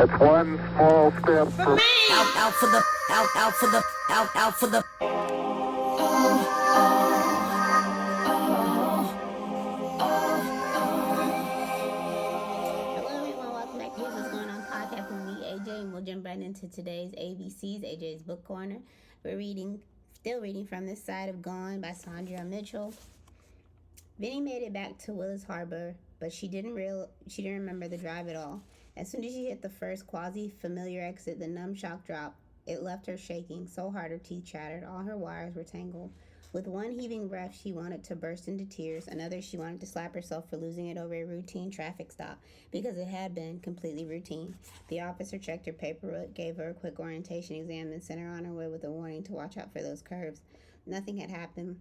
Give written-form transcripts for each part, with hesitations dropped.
It's one small step for man. Out for the out for the Hello everyone, welcome back to What's Going On podcast with me, AJ, and we'll jump right into today's ABCs, AJ's Book Corner. We're still reading From This Side of Gone by Sandra Mitchell. Vinny made it back to Willis Harbor, but she didn't remember the drive at all. As soon as she hit the first quasi-familiar exit, the numb shock dropped. It left her shaking so hard her teeth chattered, all her wires were tangled. With one heaving breath, she wanted to burst into tears. Another, she wanted to slap herself for losing it over a routine traffic stop, because it had been completely routine. The officer checked her paperwork, gave her a quick orientation exam, and sent her on her way with a warning to watch out for those curves. Nothing had happened,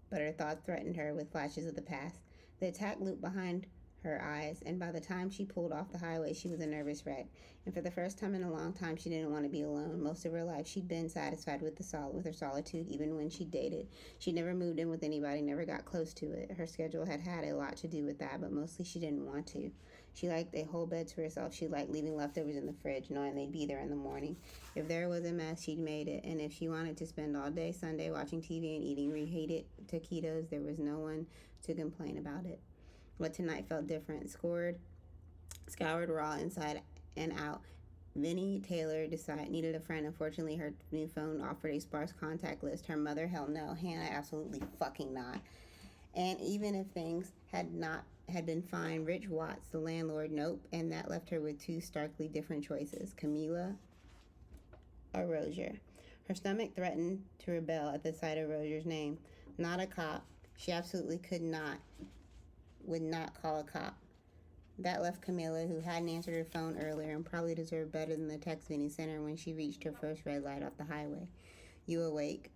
but her thoughts threatened her with flashes of the past. The attack looped behind her eyes, and by the time she pulled off the highway, she was a nervous wreck. And for the first time in a long time, she didn't want to be alone. Most of her life, she'd been satisfied with her solitude, even when she dated. She never moved in with anybody, never got close to it. Her schedule had a lot to do with that, but mostly she didn't want to. She liked a whole bed to herself. She liked leaving leftovers in the fridge, knowing they'd be there in the morning. If there was a mess, she'd made it. And if she wanted to spend all day Sunday watching TV and eating reheated taquitos, there was no one to complain about it. But tonight felt different. Scoured raw inside and out. Vinnie Taylor needed a friend. Unfortunately, her new phone offered a sparse contact list. Her mother, hell no. Hannah, absolutely fucking not. And even if things had been fine, Rich Watts, the landlord, nope. And that left her with two starkly different choices. Camila or Rozier. Her stomach threatened to rebel at the sight of Rozier's name. Not a cop. She absolutely would not call a cop. That left Camilla, who hadn't answered her phone earlier and probably deserved better than the text Vinny sent her when she reached her first red light off the highway. You awake?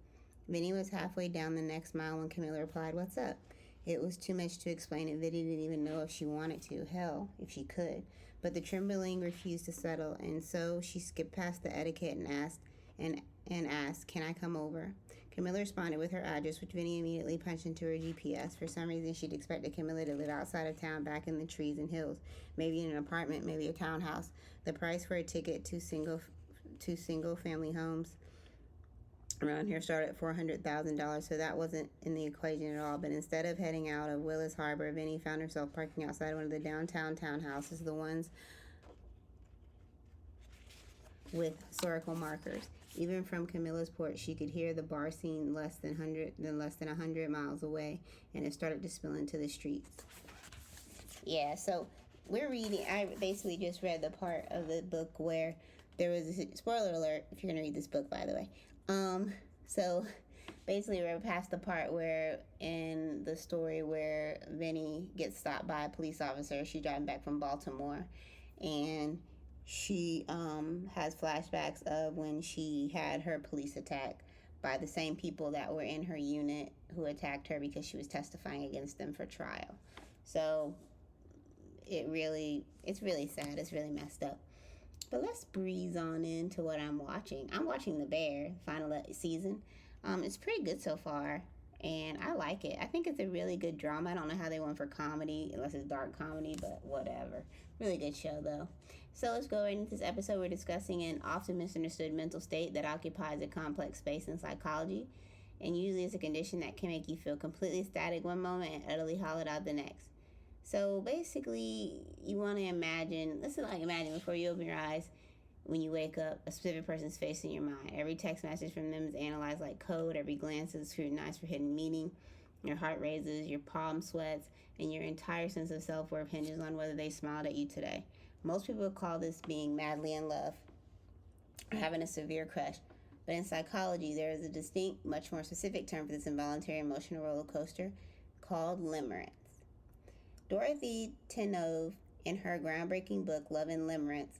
Vinny was halfway down the next mile when Camilla replied, "What's up?" It was too much to explain, and Vinny didn't even know if she wanted to. Hell, if she could. But the trembling refused to settle, and so she skipped past the etiquette and asked, "Can I come over?" Camilla responded with her address, which Vinny immediately punched into her GPS. For some reason, she'd expected Camilla to live outside of town, back in the trees and hills, maybe in an apartment, maybe a townhouse. The price for a ticket to single-family homes around here started at $400,000, so that wasn't in the equation at all. But instead of heading out of Willis Harbor, Vinny found herself parking outside one of the downtown townhouses, the ones with historical markers. Even from Camilla's porch, she could hear the bar scene less than 100 miles away, and it started to spill into the streets. Yeah, so we're reading. I basically just read the part of the book where there was a spoiler alert if you're gonna read this book, by the way. So basically we're past the part where in the story where Vinny gets stopped by a police officer. She's driving back from Baltimore, and she has flashbacks of when she had her police attack by the same people that were in her unit who attacked her because she was testifying against them for trial. So it's really sad. It's really messed up. But let's breeze on into what I'm watching. I'm watching The Bear, final season. It's pretty good so far, and I like it. I think it's a really good drama. I don't know how they went for comedy, unless it's dark comedy, but whatever. Really good show, though. So let's go right into this episode. We're discussing an often misunderstood mental state that occupies a complex space in psychology, and usually it's a condition that can make you feel completely static one moment and utterly hollowed out the next. So basically, you want to imagine before you open your eyes, when you wake up, a specific person's face in your mind. Every text message from them is analyzed like code. Every glance is scrutinized for hidden meaning. Your heart raises, your palm sweats, and your entire sense of self-worth hinges on whether they smiled at you today. Most people call this being madly in love or having a severe crush. But in psychology, there is a distinct, much more specific term for this involuntary emotional roller coaster called limerence. Dorothy Tenove, in her groundbreaking book, Love and Limerence,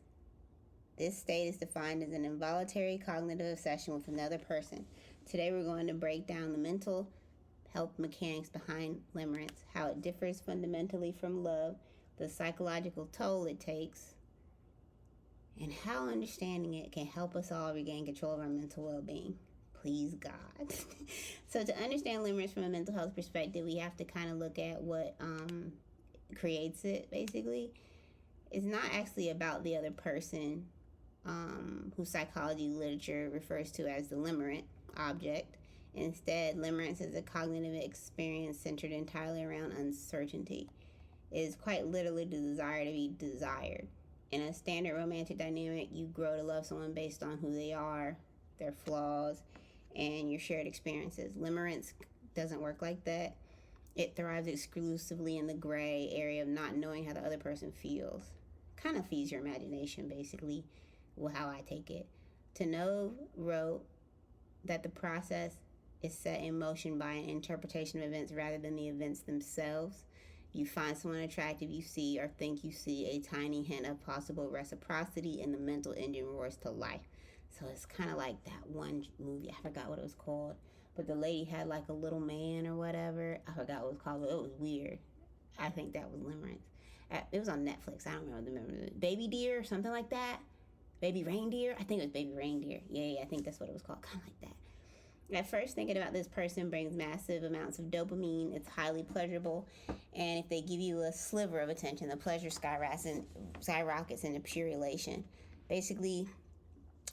this state is defined as an involuntary cognitive obsession with another person. Today we're going to break down the mental health mechanics behind limerence, how it differs fundamentally from love, the psychological toll it takes, and how understanding it can help us all regain control of our mental well-being. Please, God. So to understand limerence from a mental health perspective, we have to kind of look at what creates it, basically. It's not actually about the other person, who psychology literature refers to as the limerent object. Instead, limerence is a cognitive experience centered entirely around uncertainty. It is quite literally the desire to be desired. In a standard romantic dynamic, you grow to love someone based on who they are, their flaws, and your shared experiences. Limerence doesn't work like that. It thrives exclusively in the gray area of not knowing how the other person feels. Kind of feeds your imagination, basically, how I take it. Tenove wrote that the process is set in motion by an interpretation of events rather than the events themselves. You find someone attractive, you see or think you see a tiny hint of possible reciprocity, and the mental engine roars to life. So it's kind of like that one movie, I forgot what it was called, but the lady had like a little man or whatever. I forgot what it was called, but it was weird. I think that was Limerence. It was on Netflix. I don't remember. Baby Deer or something like that. Baby Reindeer. I think it was Baby Reindeer. Yeah, I think that's what it was called. Kind of like that. At first, thinking about this person brings massive amounts of dopamine. It's highly pleasurable. And if they give you a sliver of attention, the pleasure skyrockets into pure elation. Basically,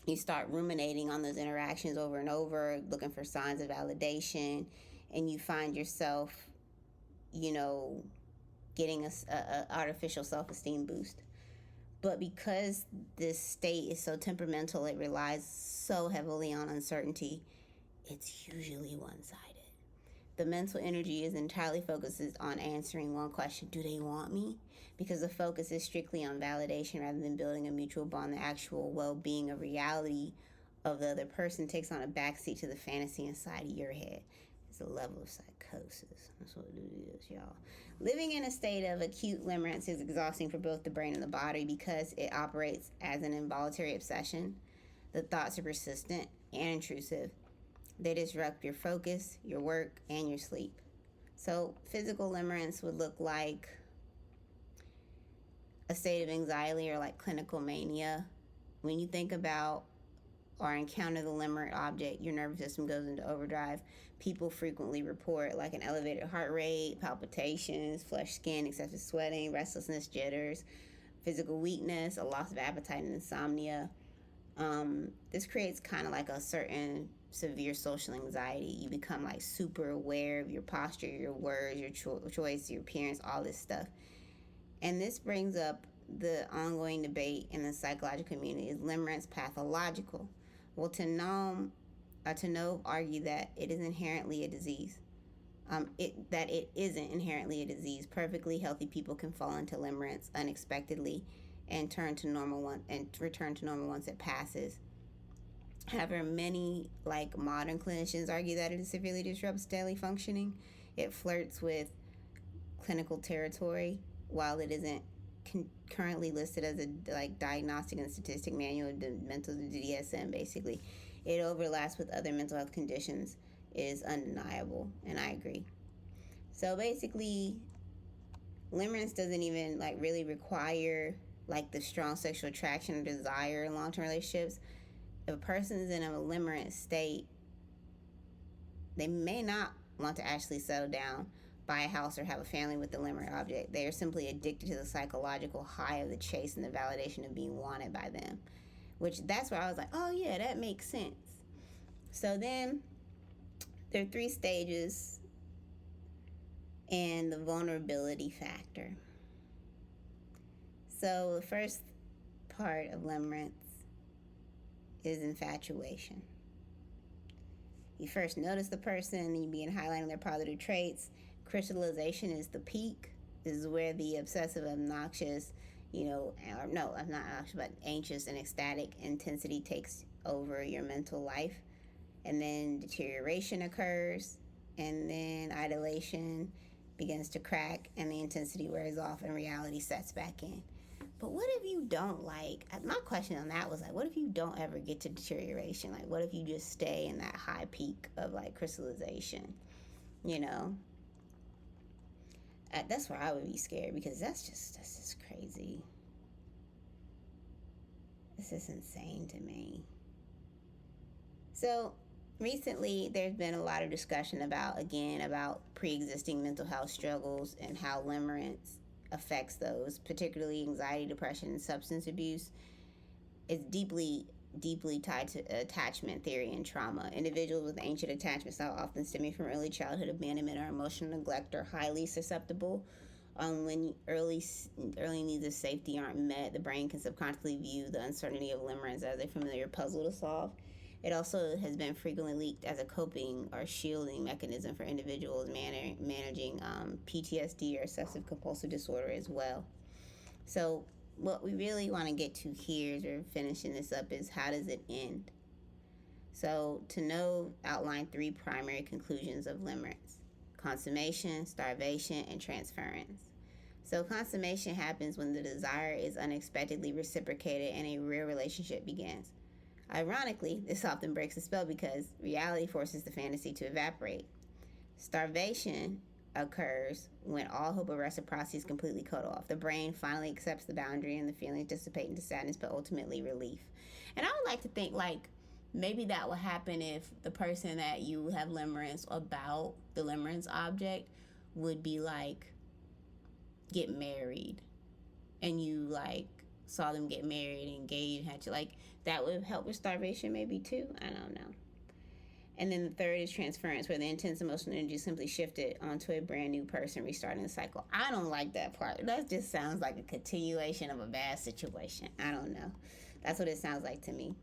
you start ruminating on those interactions over and over, looking for signs of validation, and you find yourself, getting a artificial self-esteem boost. But because this state is so temperamental, it relies so heavily on uncertainty, it's usually one-sided. The mental energy is entirely focused on answering one question: do they want me? Because the focus is strictly on validation rather than building a mutual bond. The actual well-being of reality of the other person takes on a backseat to the fantasy inside of your head. It's a level of psychosis. That's what it is, y'all. Living in a state of acute limerence is exhausting for both the brain and the body because it operates as an involuntary obsession. The thoughts are persistent and intrusive. They disrupt your focus, your work, and your sleep. So physical limerence would look like a state of anxiety or like clinical mania. When you think about or encounter the limerent object, your nervous system goes into overdrive. People frequently report like an elevated heart rate, palpitations, flushed skin, excessive sweating, restlessness, jitters, physical weakness, a loss of appetite, and insomnia. This creates kind of like a certain severe social anxiety. You become like super aware of your posture, your words, your choice, your appearance, all this stuff. And this brings up the ongoing debate in the psychological community: is limerence pathological? Well, Tenove argue that it is inherently a disease. That it isn't inherently a disease. Perfectly healthy people can fall into limerence unexpectedly and return to normal once it passes. However, many modern clinicians argue that it severely disrupts daily functioning. It flirts with clinical territory while it isn't currently listed as a diagnostic and statistic manual of mental DSM. Basically, it overlaps with other mental health conditions, is undeniable, and I agree. So basically, limerence doesn't even really require the strong sexual attraction or desire in long-term relationships. If a person is in a limerent state, they may not want to actually settle down, buy a house, or have a family with the limerent object. They are simply addicted to the psychological high of the chase and the validation of being wanted by them. That's where I was like, oh yeah, that makes sense. So then there are 3 stages and the vulnerability factor. So the first part of limerence is infatuation. You first notice the person, and you begin highlighting their positive traits. Crystallization is the peak. This is where the obsessive, obnoxious, anxious and ecstatic intensity takes over your mental life. And then deterioration occurs, and then idolation begins to crack, and the intensity wears off, and reality sets back in. But what if you don't my question on that was what if you don't ever get to deterioration? What if you just stay in that high peak of crystallization? That's where I would be scared, because that's just crazy. This is insane to me. So recently there's been a lot of discussion about pre-existing mental health struggles and how limerence affects those, particularly anxiety, depression, and substance abuse. It's deeply tied to attachment theory and trauma. Individuals with ancient attachment style, often stemming from early childhood abandonment or emotional neglect, are highly susceptible. When early needs of safety aren't met, the brain can subconsciously view the uncertainty of limerence as a familiar puzzle to solve. It also has been frequently leaked as a coping or shielding mechanism for individuals managing PTSD or obsessive compulsive disorder as well. So what we really want to get to here as we're finishing this up is, how does it end? So to know, outline 3 primary conclusions of limerence: consummation, starvation, and transference. So consummation happens when the desire is unexpectedly reciprocated and a real relationship begins. Ironically, this often breaks the spell because reality forces the fantasy to evaporate. Starvation occurs when all hope of reciprocity is completely cut off. The brain finally accepts the boundary and the feelings dissipate into sadness, but ultimately relief. And I would like to think, like, maybe that would happen if the person that you have limerence about, the limerence object, would be like, get married, and you like saw them get married, engaged, had to, like, that would help with starvation maybe too. I don't know. And then the third is transference, where the intense emotional energy is simply shifted onto a brand new person, restarting the cycle. I don't like that part. That just sounds like a continuation of a bad situation. I don't know. That's what it sounds like to me.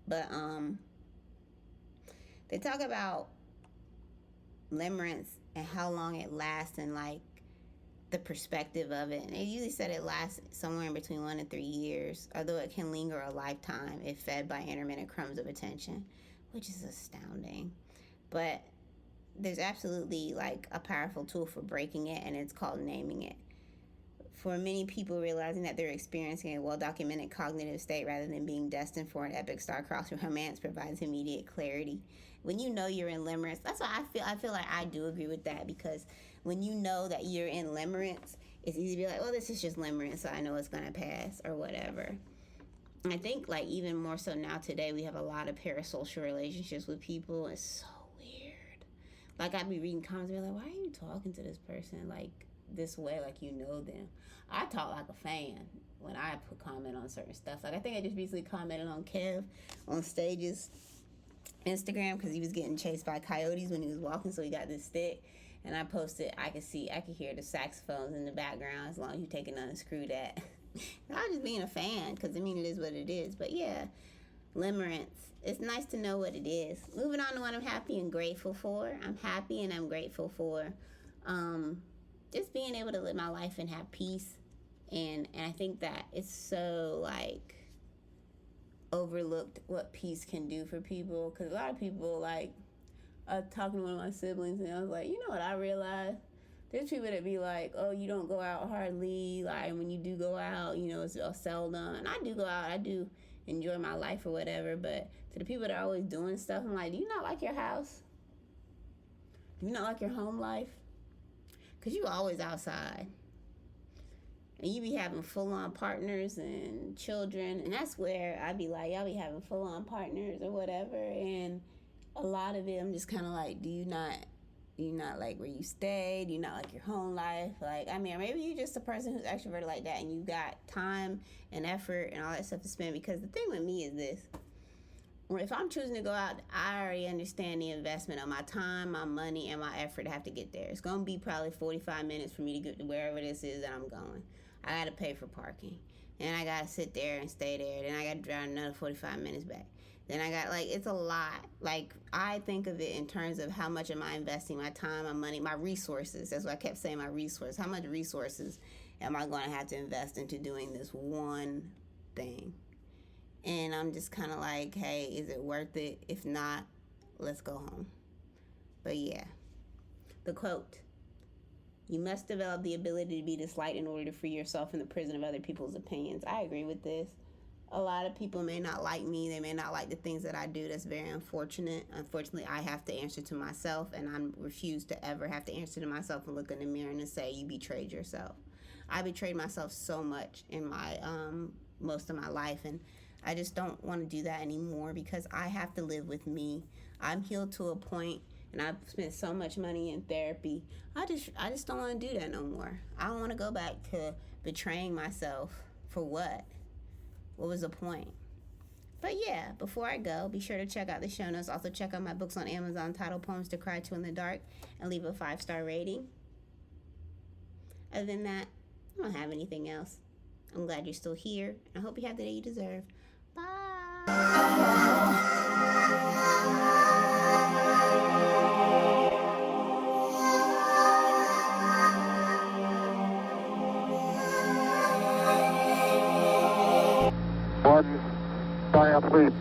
But they talk about limerence and how long it lasts, and like the perspective of it. And they usually said it lasts somewhere in between 1 and 3 years, although it can linger a lifetime if fed by intermittent crumbs of attention, which is astounding. But there's absolutely like a powerful tool for breaking it, and it's called naming it. For many people, realizing that they're experiencing a well-documented cognitive state rather than being destined for an epic star-crossed romance provides immediate clarity. When you know you're in limerence, that's why I feel like I do agree with that, because when you know that you're in limerence, it's easy to be like, well, this is just limerence, so I know it's going to pass or whatever. I think, like, even more so now today, we have a lot of parasocial relationships with people. It's so weird. Like, I'd be reading comments and be like, why are you talking to this person like this way, like you know them? I talk like a fan when I put comment on certain stuff. Like, I think I just recently commented on Kev on Stage's Instagram because he was getting chased by coyotes when he was walking, so he got this stick. And I posted, I could hear the saxophones in the background as long as you take and unscrew that. I was just being a fan, because I mean, it is what it is. But yeah, limerence. It's nice to know what it is. Moving on to what I'm happy and grateful for. I'm happy and I'm grateful for just being able to live my life and have peace. And I think that it's so, like, overlooked what peace can do for people. Because a lot of people, like, I was talking to one of my siblings, and I was like, you know what I realized? There's people that be like, oh, you don't go out hardly. Like, when you do go out, you know, it's seldom. And I do go out. I do enjoy my life or whatever. But to the people that are always doing stuff, I'm like, do you not like your house? Do you not like your home life? Because you always outside. And you be having full-on partners and children. And that's where I be like, y'all be having full-on partners or whatever. And a lot of it, I'm just kind of like, do you not like where you stay? Do you not like your home life? Like, I mean, maybe you're just a person who's extroverted like that, and you got time and effort and all that stuff to spend. Because the thing with me is this: if I'm choosing to go out, I already understand the investment of my time, my money, and my effort to have to get there. It's going to be probably 45 minutes for me to get to wherever this is that I'm going. I got to pay for parking, and I got to sit there and stay there. Then I got to drive another 45 minutes back. Then I got, like, it's a lot. Like, I think of it in terms of how much am I investing my time, my money, my resources. That's what I kept saying, my resources. How much resources am I going to have to invest into doing this one thing? And I'm just kind of like, hey, is it worth it? If not, let's go home. But yeah, the quote: you must develop the ability to be disliked in order to free yourself from the prison of other people's opinions. I agree with this. A lot of people may not like me. They may not like the things that I do. That's very unfortunate. Unfortunately, I have to answer to myself, and I refuse to ever have to answer to myself and look in the mirror and say, you betrayed yourself. I betrayed myself so much in my most of my life, and I just don't want to do that anymore, because I have to live with me. I'm healed to a point, and I've spent so much money in therapy. I just don't want to do that no more. I don't want to go back to betraying myself. For what? What was the point? But yeah, before I go, be sure to check out the show notes. Also check out my books on Amazon titled Poems to Cry to in the Dark, and leave a 5-star rating. Other than that, I don't have anything else. I'm glad you're still here. I hope you have the day you deserve. Bye. One giant leap